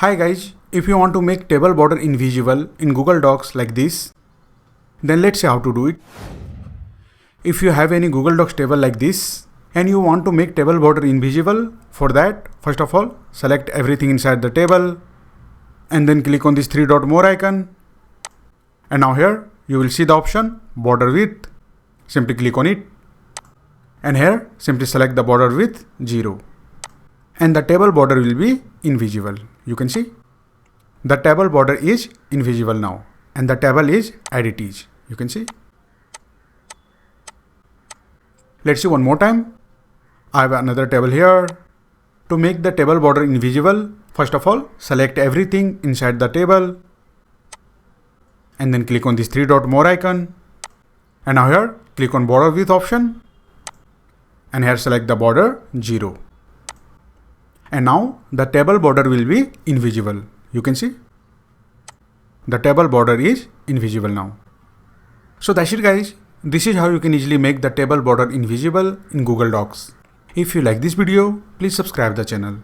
Hi guys, if you want to make table border invisible in Google Docs like this, then let's see how to do it. If you have any Google Docs table like this and you want to make table border invisible, for that, first of all, select everything inside the table and then click on this three dot more icon. And now here you will see the option border width. Simply click on it. And here simply select the border width 0. And the table border will be invisible. You can see the table border is invisible now and the table is as it is. You can see. Let's see one more time. I have another table here. To make the table border invisible, first of all, select everything inside the table and then click on this three dot more icon. And now here click on border width option and here select the border 0. And now the table border will be invisible. You can see the table border is invisible now. So that's it guys. This is how you can easily make the table border invisible in Google Docs. If you like this video, please subscribe the channel.